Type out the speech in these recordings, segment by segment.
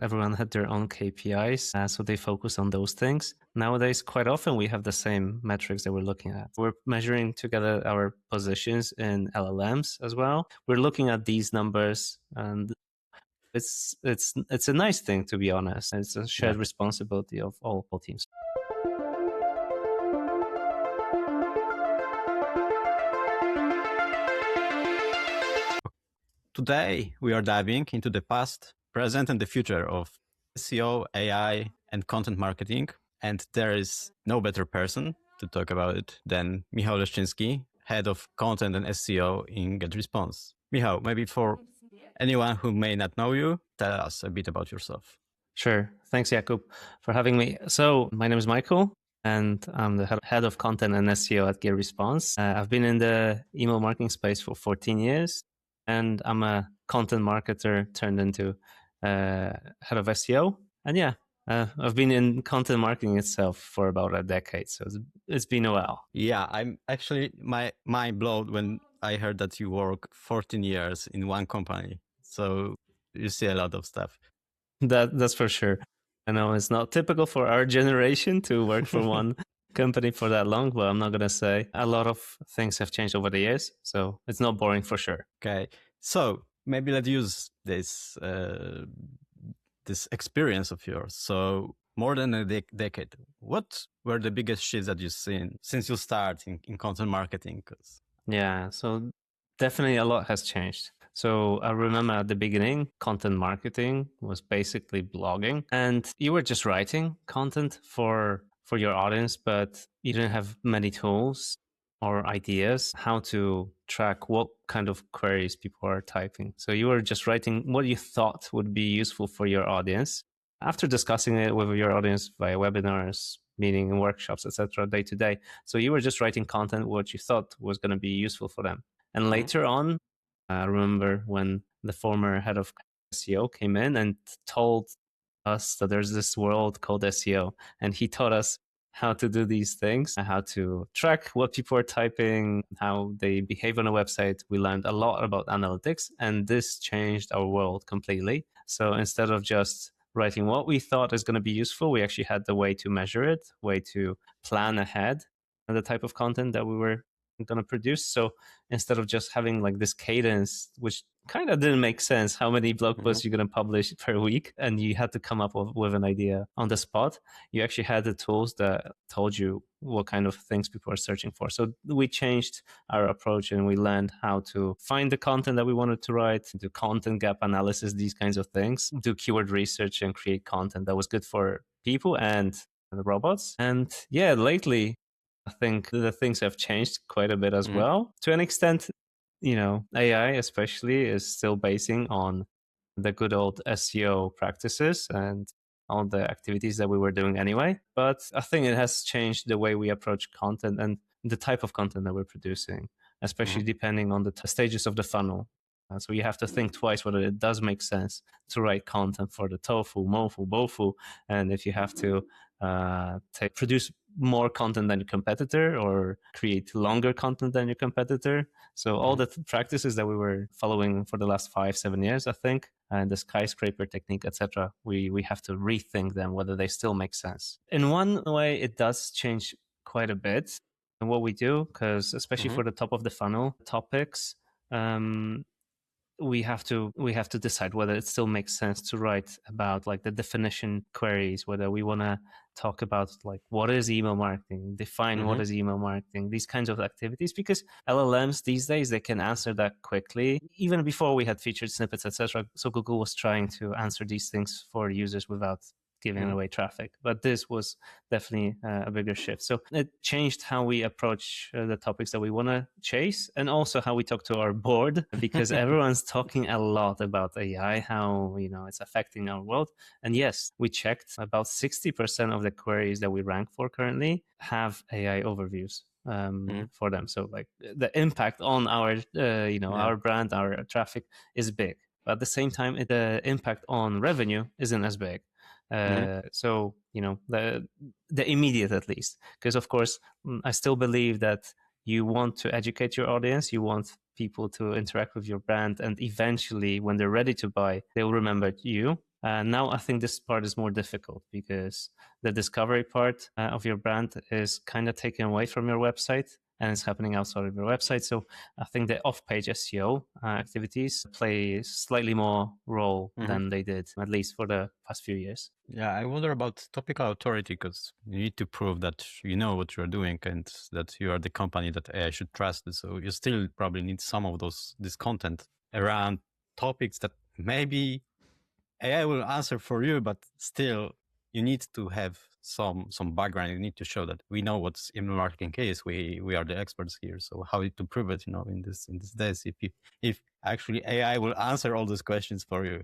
everyone had their own KPIs, so they focused on those things. Nowadays, quite often we have the same metrics that we're looking at. We're measuring together our positions in LLMs as well. We're looking at these numbers, and it's a nice thing, to be honest. It's a shared responsibility of all teams. Today, we are diving into the past, present, and the future of SEO, AI, and content marketing. And there is no better person to talk about it than Michał Leszczyński, head of content and SEO in GetResponse. Michał, maybe for anyone who may not know you, tell us a bit about yourself. Sure. Thanks, Jakub, for having me. So my name is Michael, and I'm the head of content and SEO at GetResponse. I've been in the email marketing space for 14 years, and I'm a content marketer turned into head of SEO. And I've been in content marketing itself for about a decade, so it's been a while. Yeah, I'm actually, my mind blown when I heard that you work 14 years in one company. So you see a lot of stuff. That's for sure. I know it's not typical for our generation to work for one company for that long, but I'm not going to say. A lot of things have changed over the years, so it's not boring for sure. Okay, so maybe let's use this this experience of yours. So more than a decade, what were the biggest shifts that you've seen since you started in content marketing? Yeah, so definitely a lot has changed. So I remember at the beginning, content marketing was basically blogging, and you were just writing content for your audience, but you didn't have many tools or ideas how to track what kind of queries people are typing. So you were just writing what you thought would be useful for your audience. After discussing it with your audience via webinars, meeting and workshops, etc., day to day. So you were just writing content what you thought was going to be useful for them. And later on, I remember when the former head of SEO came in and told us that there's this world called SEO, and he taught us how to do these things, how to track what people are typing, how they behave on a website. We learned a lot about analytics, and this changed our world completely. So instead of just writing what we thought is going to be useful, we actually had the way to measure it, way to plan ahead and the type of content that we were going to produce. So instead of just having like this cadence, which kind of didn't make sense, how many blog posts you're going to publish per week, and you had to come up with an idea on the spot, you actually had the tools that told you what kind of things people are searching for. So we changed our approach, and we learned how to find the content that we wanted to write, do content gap analysis, these kinds of things, do keyword research, and create content that was good for people and the robots. And lately, I think the things have changed quite a bit as well. To an extent, AI especially is still basing on the good old SEO practices and all the activities that we were doing anyway. But I think it has changed the way we approach content and the type of content that we're producing, especially depending on the stages of the funnel. So you have to think twice whether it does make sense to write content for the tofu, mofu, bofu, and if you have to produce more content than your competitor or create longer content than your competitor. So all the practices that we were following for the last 5-7 years, I think, and the skyscraper technique, etc., we have to rethink them, whether they still make sense. In one way, it does change quite a bit in what we do, because especially for the top of the funnel topics, we have to decide whether it still makes sense to write about like the definition queries, whether we want to talk about like what is email marketing, define what is email marketing, these kinds of activities, because LLMs these days, they can answer that quickly. Even before we had featured snippets, etc., so Google was trying to answer these things for users without giving away traffic. But this was definitely a bigger shift. So it changed how we approach the topics that we want to chase, and also how we talk to our board, because everyone's talking a lot about AI, how it's affecting our world. And yes, we checked about 60% of the queries that we rank for currently have AI overviews for them. So like the impact on our our brand, our traffic is big. But at the same time, the impact on revenue isn't as big. So the immediate, at least, because of course I still believe that you want to educate your audience, you want people to interact with your brand, and eventually when they're ready to buy, they'll remember you Now I think this part is more difficult because the discovery part of your brand is kind of taken away from your website and it's happening outside of your website. So I think the off-page SEO activities play slightly more role than they did, at least for the past few years. Yeah, I wonder about topical authority because you need to prove that you know what you're doing and that you are the company that AI should trust. So you still probably need some of this content around topics that maybe AI will answer for you, but still you need to have some background. You need to show that we know what's email marketing is. We are the experts here. So how to prove it, in this days, if actually AI will answer all those questions for you.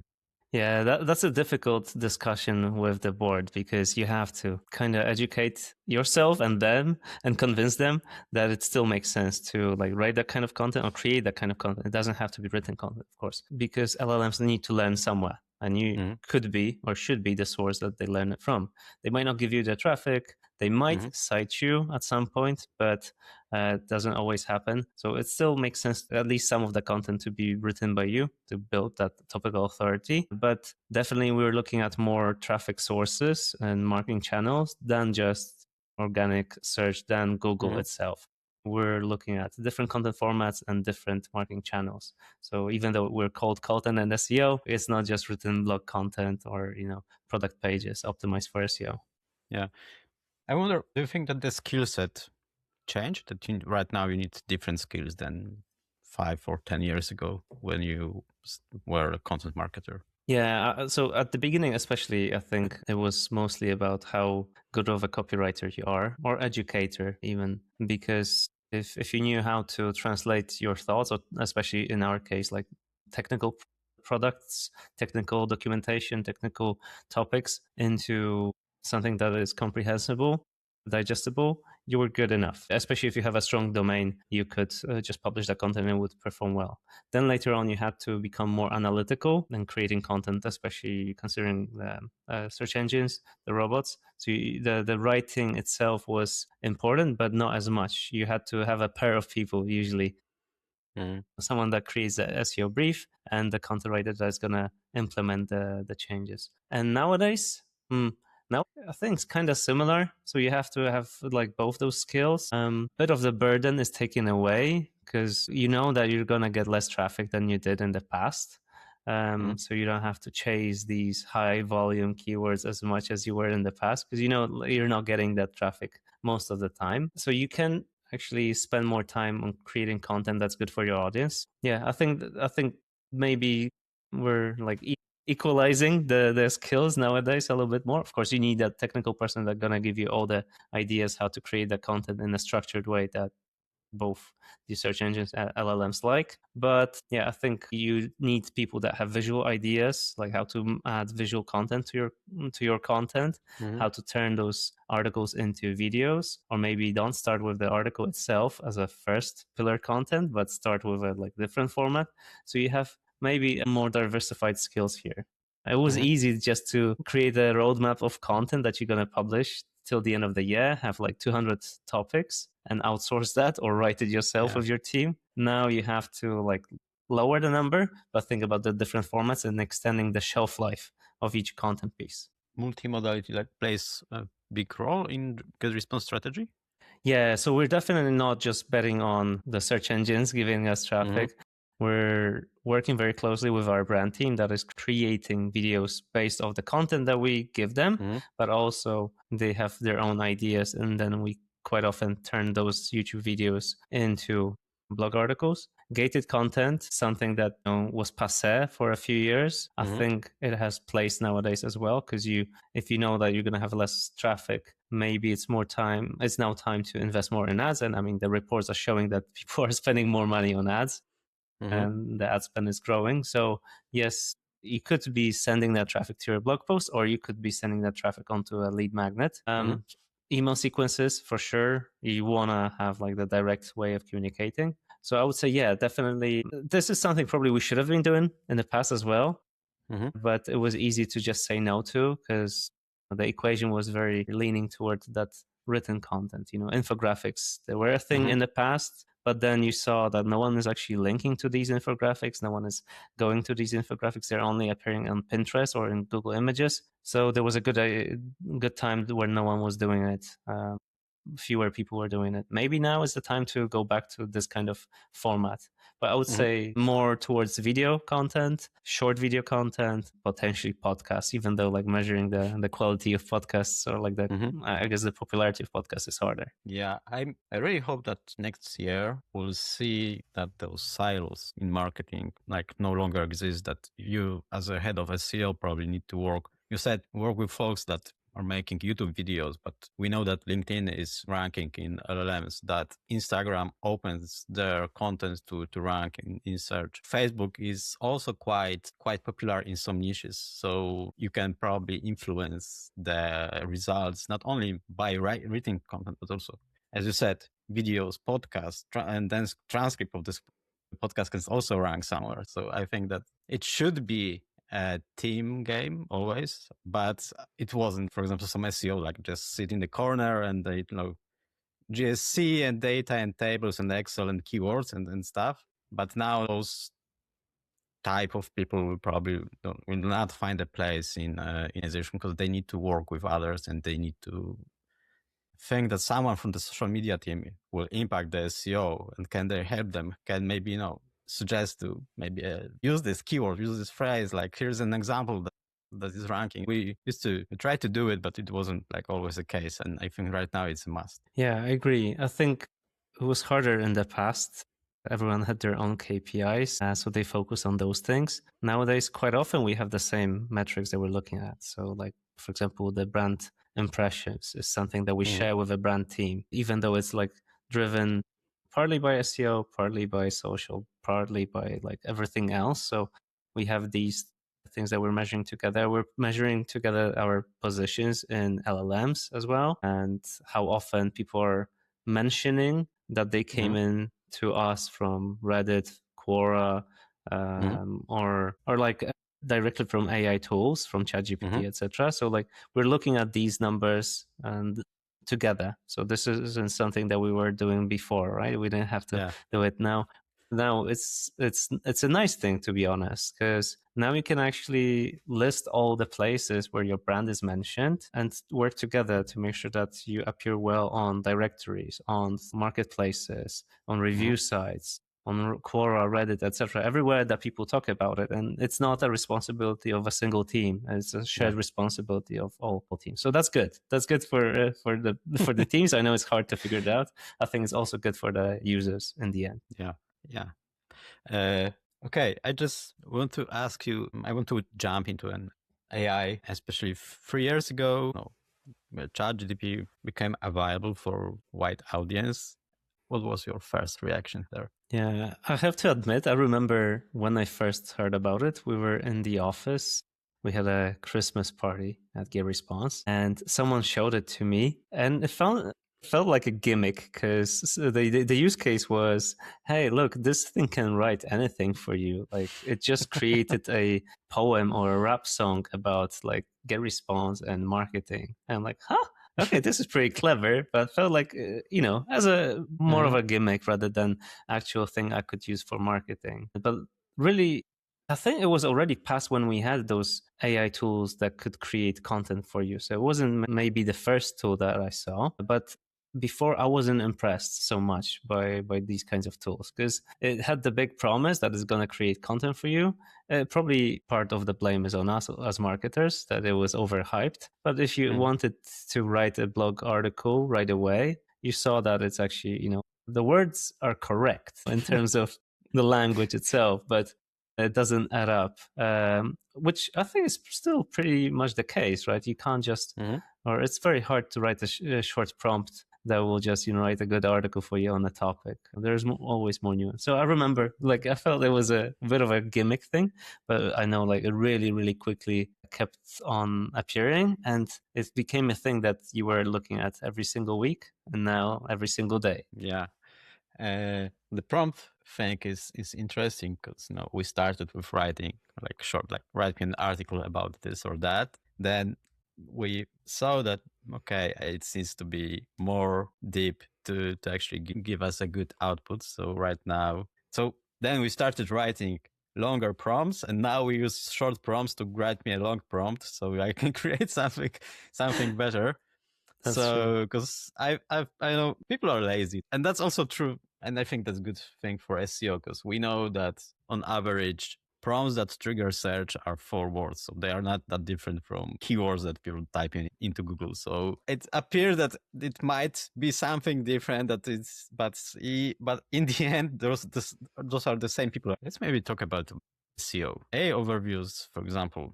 Yeah, that's a difficult discussion with the board because you have to kind of educate yourself and them and convince them that it still makes sense to like write that kind of content or create that kind of content. It doesn't have to be written content, of course, because LLMs need to learn somewhere. And you could be or should be the source that they learn it from. They might not give you the traffic. They might cite you at some point, but it doesn't always happen. So it still makes sense, at least some of the content to be written by you to build that topical authority. But definitely we're looking at more traffic sources and marketing channels than just organic search than Google itself. We're looking at different content formats and different marketing channels. So even though we're called content and SEO, it's not just written blog content or, product pages optimized for SEO. Yeah. I wonder, do you think that the skill set changed? That right now you need different skills than 5 or 10 years ago when you were a content marketer? Yeah, so at the beginning, especially, I think it was mostly about how good of a copywriter you are, or educator even, because if you knew how to translate your thoughts, or especially in our case, like technical products, technical documentation, technical topics into something that is comprehensible, digestible, you were good enough. Especially if you have a strong domain, you could just publish that content and it would perform well. Then later on, you had to become more analytical and creating content, especially considering the search engines, the robots. So the writing itself was important, but not as much. You had to have a pair of people, usually someone that creates the SEO brief and the content writer that's going to implement the changes. And nowadays, now I think it's kind of similar. So you have to have like both those skills. Bit of the burden is taken away because you know that you're going to get less traffic than you did in the past. So you don't have to chase these high volume keywords as much as you were in the past because you're not getting that traffic most of the time. So you can actually spend more time on creating content that's good for your audience. Yeah, I think maybe we're like equalizing the skills nowadays a little bit more. Of course, you need that technical person that's gonna give you all the ideas how to create the content in a structured way that both the search engines and LLMs like. But yeah, I think you need people that have visual ideas, like how to add visual content to your content, how to turn those articles into videos, or maybe don't start with the article itself as a first pillar content, but start with a like different format. So you have maybe more diversified skills here. It was easy just to create a roadmap of content that you're going to publish till the end of the year, have like 200 topics and outsource that or write it yourself with your team. Now you have to like lower the number, but think about the different formats and extending the shelf life of each content piece. Multimodality plays a big role in GetResponse strategy? Yeah, so we're definitely not just betting on the search engines giving us traffic. We're working very closely with our brand team that is creating videos based off the content that we give them, but also they have their own ideas. And then we quite often turn those YouTube videos into blog articles. Gated content, something that was passé for a few years. I think it has place nowadays as well, because if you know that you're going to have less traffic, maybe it's now time to invest more in ads. And I mean, the reports are showing that people are spending more money on ads and the ad spend is growing. So yes, you could be sending that traffic to your blog post, or you could be sending that traffic onto a lead magnet. Email sequences, for sure. You want to have like the direct way of communicating. So I would say, yeah, definitely. This is something probably we should have been doing in the past as well, but it was easy to just say no to because the equation was very leaning towards that written content. Infographics, they were a thing in the past, But then you saw that no one is actually linking to these infographics. No one is going to these infographics. They're only appearing on Pinterest or in Google Images. So there was a good time where no one was doing it. Fewer people were doing it. Maybe now is the time to go back to this kind of format. But I would say more towards video content, short video content, potentially podcasts, even though like measuring the quality of podcasts or like I guess the popularity of podcasts is harder. Yeah, I really hope that next year we'll see that those silos in marketing like no longer exist, that you as a head of SEO probably need to work. You said work with folks that are making YouTube videos, but we know that LinkedIn is ranking in LLMs, that Instagram opens their content to rank in search. Facebook is also quite popular in some niches. So you can probably influence the results, not only by written content, but also, as you said, videos, podcasts, and then transcript of this podcast can also rank somewhere. So I think that it should be a team game always, but it wasn't. For example, some SEO like just sit in the corner and they GSC and data and tables and Excel and keywords and stuff. But now those type of people will probably will not find a place in organization, because they need to work with others and they need to think that someone from the social media team will impact the SEO, and can they help them? Can maybe suggest to maybe use this keyword, use this phrase, like here's an example that is ranking. We used to try to do it, but it wasn't like always the case, and I think right now it's a must. Yeah, I agree. I think it was harder in the past. Everyone had their own KPIs, so they focus on those things. Nowadays, quite often we have the same metrics that we're looking at. So, like, for example, the brand impressions is something that we share with a brand team, even though it's like driven partly by SEO, partly by social, partly by like everything else. So we have these things that we're measuring together. We're measuring together our positions in LLMs as well, and how often people are mentioning that they came in to us from Reddit, Quora, or like directly from AI tools, from ChatGPT, etc. So like we're looking at these numbers and together. So this isn't something that we were doing before, right? We didn't have to do it now. Now it's a nice thing, to be honest, because now you can actually list all the places where your brand is mentioned and work together to make sure that you appear well on directories, on marketplaces, on review sites, on Quora, Reddit, etc., everywhere that people talk about it. And it's not a responsibility of a single team; it's a shared responsibility of all teams. So that's good. That's good for the teams. I know it's hard to figure it out. I think it's also good for the users in the end. Okay, I just want to ask you, I want to jump into an AI, especially 3 years ago, ChatGPT became available for wide audience. What was your first reaction there? Yeah, I have to admit, I remember when I first heard about it, we were in the office. We had a Christmas party at GetResponse, and someone showed it to me, and it felt like a gimmick, because the use case was, hey, look, this thing can write anything for you. Like it just created a poem or a rap song about like GetResponse and marketing. And I'm like, huh? Okay, this is pretty clever, but felt like, as a more of a gimmick rather than actual thing I could use for marketing. But really, I think it was already past when we had those AI tools that could create content for you. So it wasn't maybe the first tool that I saw, but before I wasn't impressed so much by these kinds of tools, because it had the big promise that it's going to create content for you. Probably part of the blame is on us as marketers, that it was overhyped. But if you wanted to write a blog article right away, you saw that it's actually, the words are correct in terms of the language itself, but it doesn't add up, which I think is still pretty much the case, right? You can't just, or it's very hard to write a short prompt that will just, write a good article for you on a topic. There's always more nuance. So I remember, like, I felt it was a bit of a gimmick thing, but I know, like, it really, really quickly kept on appearing, and it became a thing that you were looking at every single week, and now every single day. Yeah. The prompt thing is interesting, because we started with writing like short, like writing an article about this or that. Then we saw that, okay, it needs to be more deep to actually give us a good output. So right now, so then we started writing longer prompts, and now we use short prompts to write me a long prompt so I can create something better. That's true. So because I know people are lazy, and that's also true, and I think that's a good thing for SEO, because we know that on average prompts that trigger search are 4 words, so they are not that different from keywords that people type into Google. So it appears that it might be something different, but in the end, those are the same people. Let's maybe talk about SEO. Overviews, for example,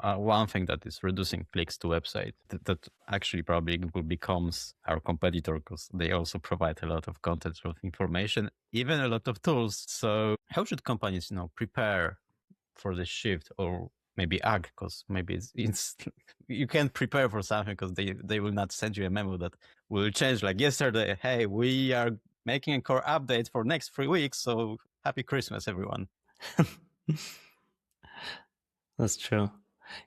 one thing that is reducing clicks to website that actually probably Google becomes our competitor, because they also provide a lot of content, of information, even a lot of tools. So how should companies, prepare for the shift, or maybe act? Because maybe it's you can't prepare for something, because they will not send you a memo that will change like yesterday. Hey, we are making a core update for next 3 weeks, so happy Christmas, everyone. That's true.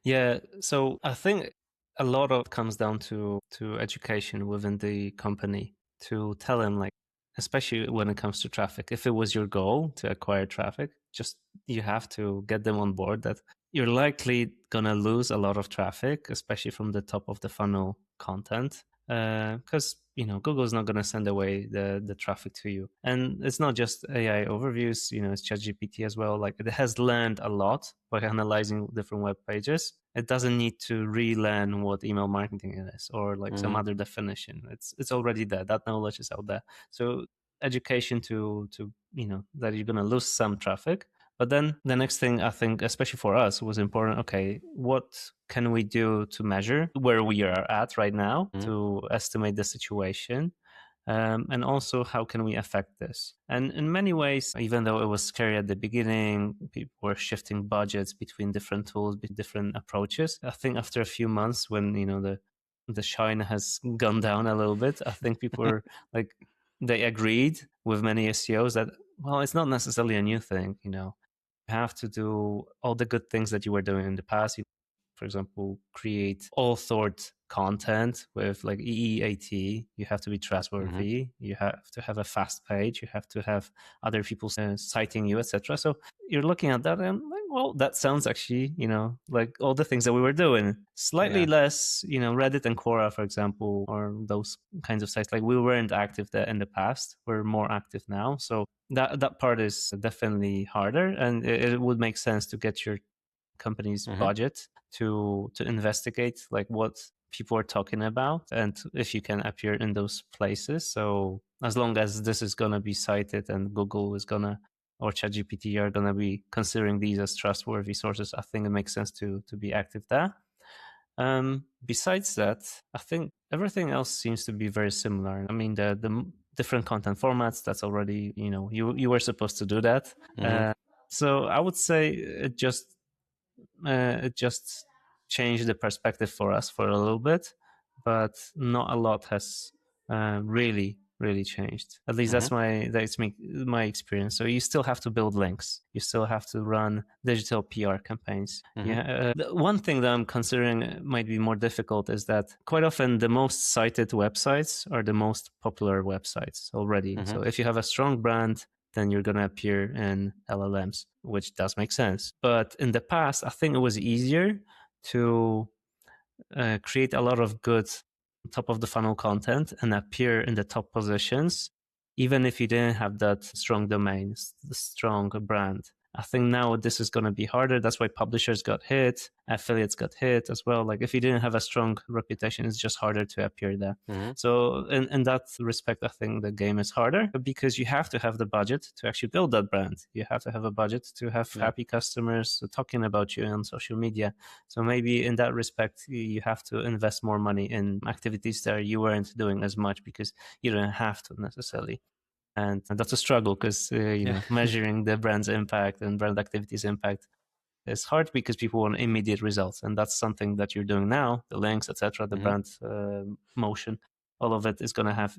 Yeah, so I think a lot of comes down to education within the company, to tell them, like, especially when it comes to traffic, if it was your goal to acquire traffic, just you have to get them on board that you're likely gonna lose a lot of traffic, especially from the top of the funnel content, because Google's not going to send away the traffic to you. And it's not just AI overviews, it's ChatGPT as well. Like, it has learned a lot by analyzing different web pages. It doesn't need to relearn what email marketing is, or like some other definition. It's already there. That knowledge is out there. So education to that you're going to lose some traffic. But then the next thing, I think, especially for us, was important. Okay, what can we do to measure where we are at right now, to estimate the situation? And also, how can we affect this? And in many ways, even though it was scary at the beginning, people were shifting budgets between different tools, different approaches. I think after a few months, when the shine has gone down a little bit, I think people were like, they agreed with many SEOs that, well, it's not necessarily a new thing. You have to do all the good things that you were doing in the past. For example, create authored content with like EEAT. You have to be trustworthy. You have to have a fast page. You have to have other people citing you, etc. So you're looking at that and like, well, that sounds actually, like all the things that we were doing. Slightly less, Reddit and Quora, for example, or those kinds of sites. Like, we weren't active there in the past. We're more active now. So that part is definitely harder, and it would make sense to get your company's budget to investigate like what people are talking about, and if you can appear in those places. So as long as this is going to be cited and Google is going to, or ChatGPT are going to be considering these as trustworthy sources, I think it makes sense to be active there. Besides that, I think everything else seems to be very similar. I mean, the different content formats, that's already, you were supposed to do that. So I would say it just changed the perspective for us for a little bit, but not a lot has really changed. At least that's my experience. So you still have to build links. You still have to run digital PR campaigns. One thing that I'm considering might be more difficult is that quite often the most cited websites are the most popular websites already. So if you have a strong brand, then you're going to appear in LLMs, which does make sense. But in the past, I think it was easier to create a lot of good top of the funnel content and appear in the top positions, even if you didn't have that strong domain, the strong brand. I think now this is going to be harder. That's why publishers got hit, affiliates got hit as well. Like, if you didn't have a strong reputation, it's just harder to appear there. So in that respect, I think the game is harder, because you have to have the budget to actually build that brand. You have to have a budget to have happy customers talking about you on social media. So maybe in that respect, you have to invest more money in activities that you weren't doing as much, because you don't have to necessarily. And that's a struggle, because measuring the brand's impact and brand activity's impact is hard, because people want immediate results, and that's something that you're doing now. The links, etc., the brand motion, all of it is going to have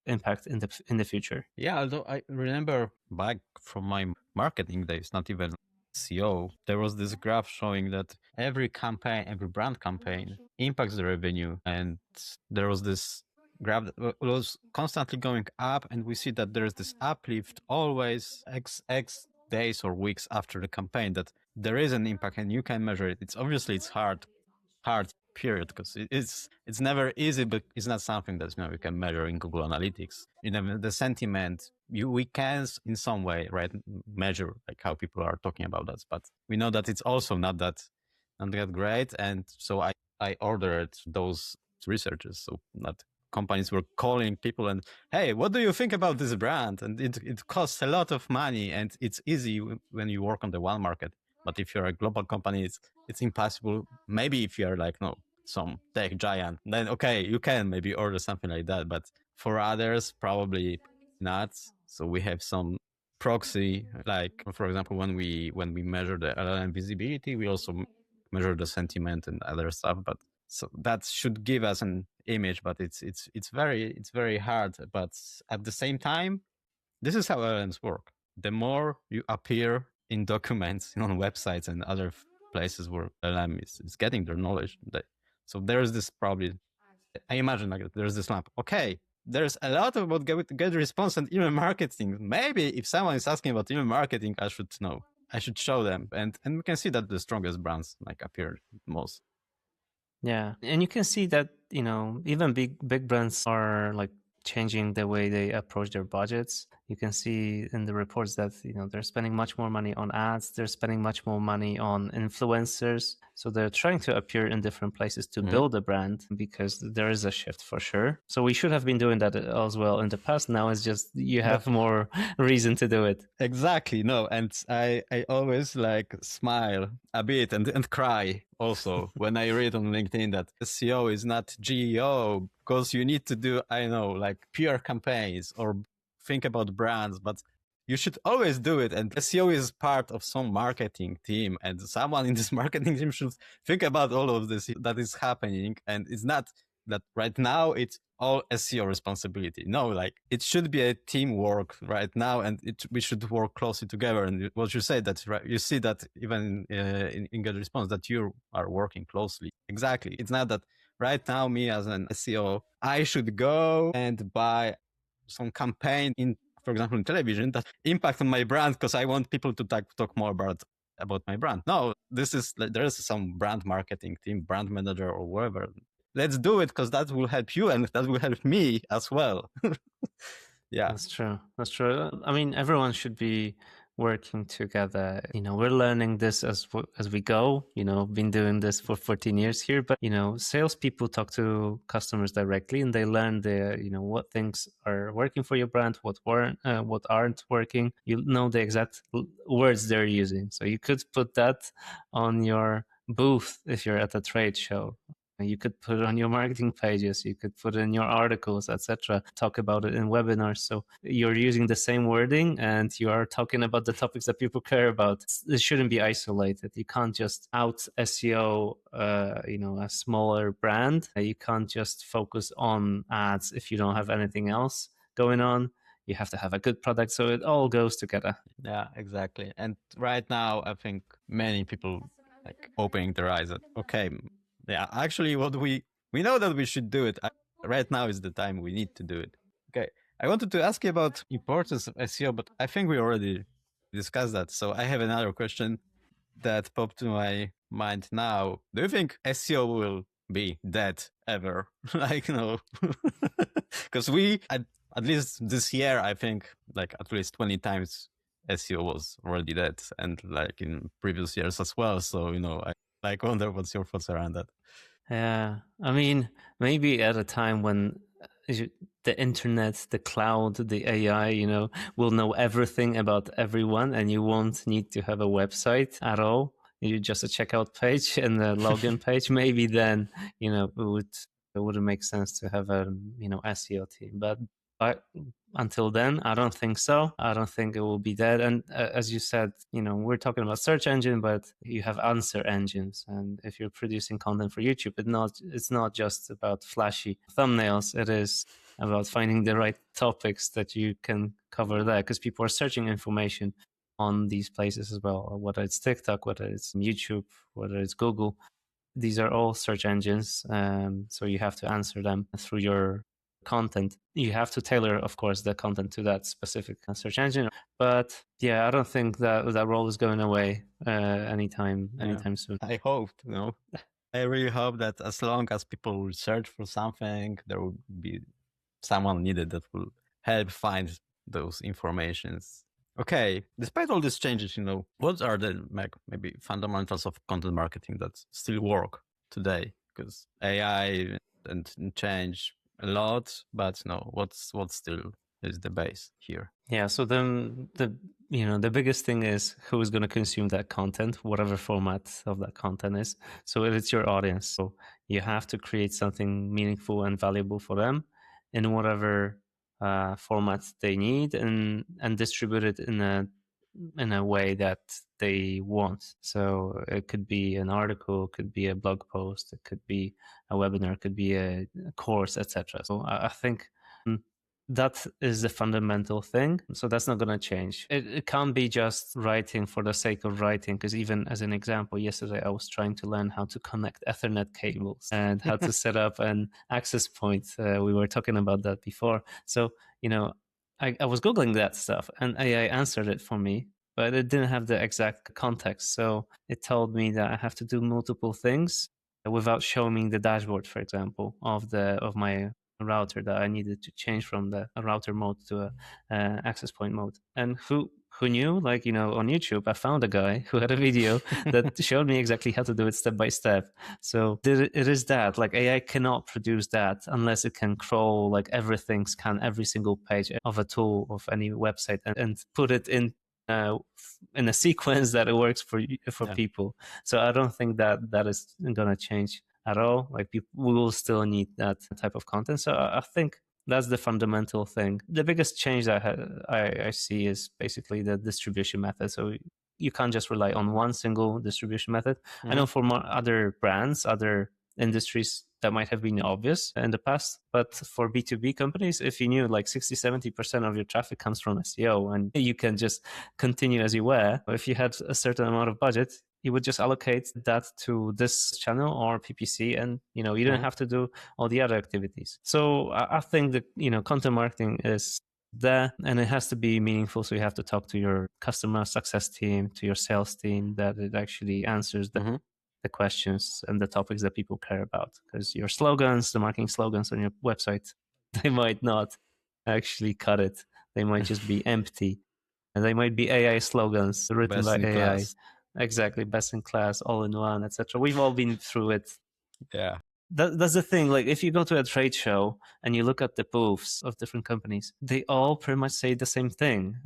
impact in the future. Yeah, although I remember back from my marketing days, not even SEO, there was this graph showing that every campaign, every brand campaign impacts the revenue, and there was this graph that was constantly going up, and we see that there's this uplift always X days or weeks after the campaign, that there is an impact and you can measure it. It's hard period, because it's never easy, but it's not something that you can measure in Google Analytics. The sentiment we can in some way, right, measure like how people are talking about us, but we know that it's also not that great. And so I ordered those researchers, so that companies were calling people and, hey, what do you think about this brand? And it costs a lot of money, and it's easy when you work on the one market. But if you're a global company, it's impossible. Maybe if you're like some tech giant, then okay, you can maybe order something like that. But for others, probably not. So we have some proxy, like for example, when we measure the LLM visibility, we also measure the sentiment and other stuff. But so that should give us an image, but it's very hard. But at the same time, this is how LLMs work. The more you appear in documents on websites and other places where LLM is getting their knowledge, so there's this probably, I imagine, like there's this map. Okay, there's a lot about GetResponse and email marketing. Maybe if someone is asking about email marketing, I should know. I should show them, and we can see that the strongest brands like appear most. Yeah, and you can see that even big brands are like changing the way they approach their budgets. You can see in the reports that they're spending much more money on ads. They're spending much more money on influencers. So they're trying to appear in different places to build a brand, because there is a shift for sure. So we should have been doing that as well in the past. Now it's just you have more reason to do it. Exactly. No, and I always like smile a bit and cry also when I read on LinkedIn that SEO is not GEO, because you need to do, I know, like PR campaigns or think about brands, but you should always do it. And SEO is part of some marketing team, and someone in this marketing team should think about all of this that is happening. And it's not that right now it's all SEO responsibility. No, like it should be a teamwork right now, and we should work closely together. And what you say, that's right. You see that even in GetResponse, that you are working closely. Exactly. It's not that right now, me as an SEO, I should go and buy some campaign in, for example, in television that impact on my brand because I want people to talk more about my brand. No, there is some brand marketing team, brand manager or whatever. Let's do it because that will help you and that will help me as well. Yeah, that's true. That's true. I mean, everyone should be working together. We're learning this as we go. Been doing this for 14 years here, but salespeople talk to customers directly, and they learn what things are working for your brand, what aren't working. You know the exact words they're using, so you could put that on your booth if you're at a trade show. You could put it on your marketing pages, you could put it in your articles, etc. Talk about it in webinars. So you're using the same wording and you are talking about the topics that people care about. It shouldn't be isolated. You can't just out SEO, a smaller brand. You can't just focus on ads if you don't have anything else going on. You have to have a good product. So it all goes together. Yeah, exactly. And right now, I think many people like opening their eyes at, okay, yeah, actually what we know that we should do it. Right now is the time we need to do it. Okay. I wanted to ask you about importance of SEO, but I think we already discussed that. So I have another question that popped to my mind now. Do you think SEO will be dead ever? Like, no. Because we, at least this year, I think like at least 20 times SEO was already dead, and like in previous years as well. So, I wonder what's your thoughts around that. Yeah, I mean, maybe at a time when the internet, the cloud, the AI, will know everything about everyone, and you won't need to have a website at all. You just a checkout page and a login page. Maybe then, it wouldn't make sense to have a SEO team. But until then, I don't think so. I don't think it will be dead. And as you said, we're talking about search engine, but you have answer engines. And if you're producing content for YouTube, it's not just about flashy thumbnails. It is about finding the right topics that you can cover there, because people are searching information on these places as well, whether it's TikTok, whether it's YouTube, whether it's Google. These are all search engines. So you have to answer them through your content. You have to tailor, of course, the content to that specific search engine. But yeah, I don't think that role is going away anytime soon. I hope, I really hope that as long as people will search for something, there will be someone needed that will help find those informations. Okay, despite all these changes, what are the maybe fundamentals of content marketing that still work today? Because AI and change a lot, but what's still is the base here? Yeah, so then the biggest thing is who is going to consume that content, whatever format of that content is. So it's your audience. So you have to create something meaningful and valuable for them in whatever format they need, and distribute it in a way that they want. So it could be an article, it could be a blog post, it could be a webinar, it could be a course, etc. So I think that is the fundamental thing. So that's not going to change. It can't be just writing for the sake of writing, because even as an example, yesterday I was trying to learn how to connect Ethernet cables and how to set up an access point. We were talking about that before. So, I was Googling that stuff and AI answered it for me, but it didn't have the exact context. So it told me that I have to do multiple things without showing me the dashboard, for example, of my router, that I needed to change from the router mode to a access point mode. And who knew? Like, on YouTube, I found a guy who had a video that showed me exactly how to do it step by step. So it is that, like, AI cannot produce that unless it can crawl like everything, scan every single page of a tool of any website, and put it in a sequence that it works for people. So I don't think that is going to change at all. Like, we will still need that type of content. So I think that's the fundamental thing. The biggest change that I see is basically the distribution method. So you can't just rely on one single distribution method. I know for other brands, other industries, that might have been obvious in the past, but for B2B companies, if you knew like 60-70% of your traffic comes from SEO and you can just continue as you were, if you had a certain amount of budget, you would just allocate that to this channel or PPC, and you don't have to do all the other activities. So I think that content marketing is there, and it has to be meaningful. So you have to talk to your customer success team, to your sales team, that it actually answers the questions and the topics that people care about. Because your slogans, the marketing slogans on your website, they might not actually cut it. They might just be empty, and they might be AI slogans written by AI. Class. Exactly, best in class, all in one, etc. We've all been through it. Yeah. That's the thing. Like, if you go to a trade show and you look at the booths of different companies, they all pretty much say the same thing.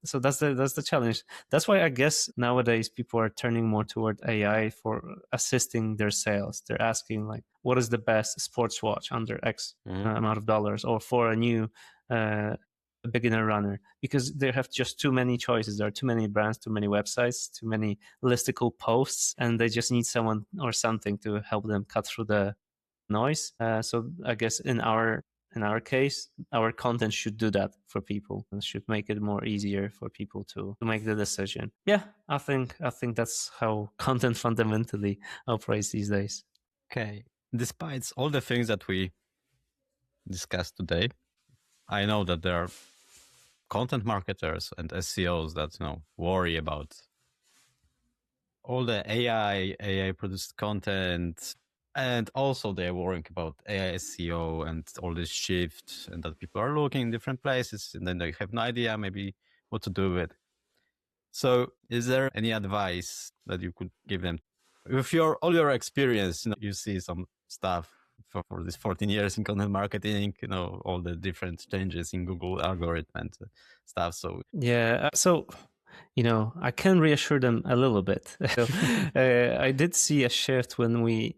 So that's the challenge. That's why I guess nowadays people are turning more toward AI for assisting their sales. They're asking, like, what is the best sports watch under X amount of dollars, or for a new beginner runner, because they have just too many choices. There are too many brands, too many websites, too many listicle posts, and they just need someone or something to help them cut through the noise. So I guess in our case, our content should do that for people and should make it more easier for people to make the decision. Yeah, I think that's how content fundamentally operates these days. Okay. Despite all the things that we discussed today, I know that there are content marketers and SEOs that worry about all the AI produced content, and also they're worrying about AI SEO and all this shift, and that people are looking in different places and then they have no idea maybe what to do with. So is there any advice that you could give them with all your experience? You see some stuff for these 14 years in content marketing, all the different changes in Google algorithm and stuff. So yeah, so I can reassure them a little bit. So I did see a shift when we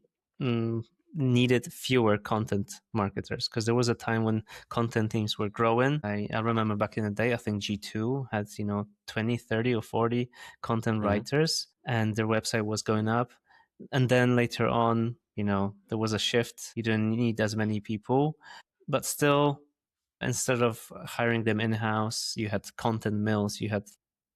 needed fewer content marketers, because there was a time when content teams were growing. I remember back in the day, I think G2 had 20, 30 or 40 content writers, and their website was going up. And then later on, there was a shift. You didn't need as many people, but still, instead of hiring them in-house, you had content mills, you had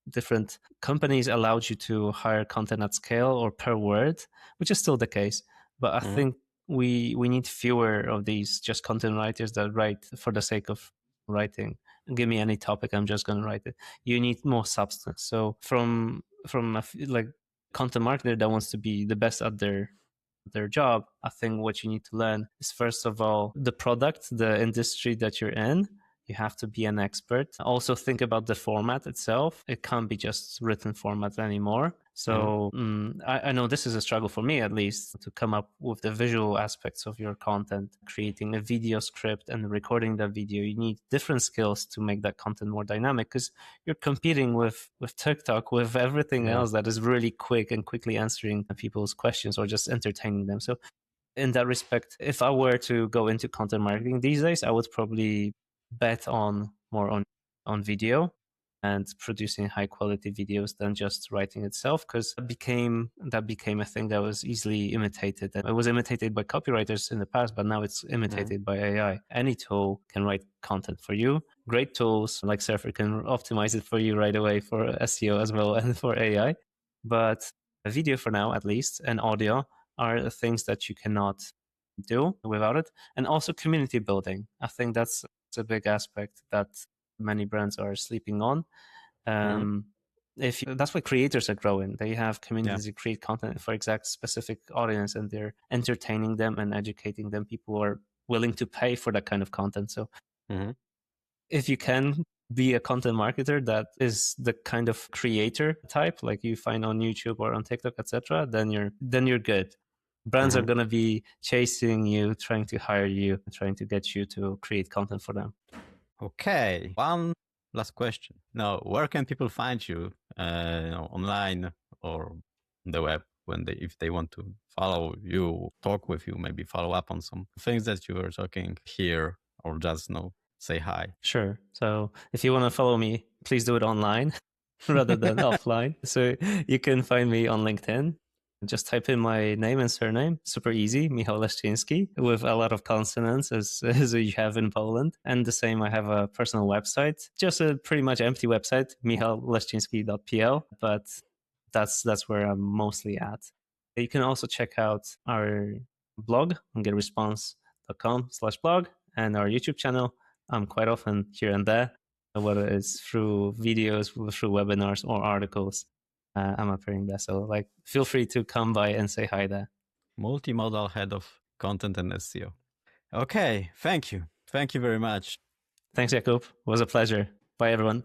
different companies allowed you to hire content at scale or per word, which is still the case. But I think we need fewer of these just content writers that write for the sake of writing. Give me any topic, I'm just going to write it. You need more substance. So from like content marketer that wants to be the best at their job, I think what you need to learn is, first of all, the product, the industry that you're in. You have to be an expert. Also think about the format itself. It can't be just written format anymore. So I know this is a struggle for me, at least, to come up with the visual aspects of your content. Creating a video script and recording that video, you need different skills to make that content more dynamic, because you're competing with TikTok, with everything else that is really quick and quickly answering people's questions or just entertaining them. So in that respect, if I were to go into content marketing these days, I would probably bet more on video and producing high quality videos than just writing itself, because that became a thing that was easily imitated. And it was imitated by copywriters in the past, but now it's imitated by AI. Any tool can write content for you. Great tools like Surfer can optimize it for you right away for SEO as well and for AI. But a video, for now at least, and audio are things that you cannot do without it. And also community building. I think that's a big aspect that many brands are sleeping on. That's why creators are growing. They have communities that create content for exact specific audience, and they're entertaining them and educating them. People are willing to pay for that kind of content. So if you can be a content marketer that is the kind of creator type like you find on YouTube or on TikTok, etc., then you're good. Brands are going to be chasing you, trying to hire you, trying to get you to create content for them. Okay, one last question. Now, where can people find you, online or on the web, if they want to follow you, talk with you, maybe follow up on some things that you were talking here, or just say hi? Sure. So if you want to follow me, please do it online rather than offline. So you can find me on LinkedIn. Just type in my name and surname. Super easy, Michał Leszczyński, with a lot of consonants as you have in Poland. And the same, I have a personal website, just a pretty much empty website, michalleszczyński.pl, but that's where I'm mostly at. You can also check out our blog on getresponse.com/blog and our YouTube channel. I'm quite often here and there, whether it's through videos, through webinars or articles. I'm appearing there. So feel free to come by and say hi there. Multimodal head of content and SEO. Okay, thank you. Thank you very much. Thanks, Jakub. It was a pleasure. Bye, everyone.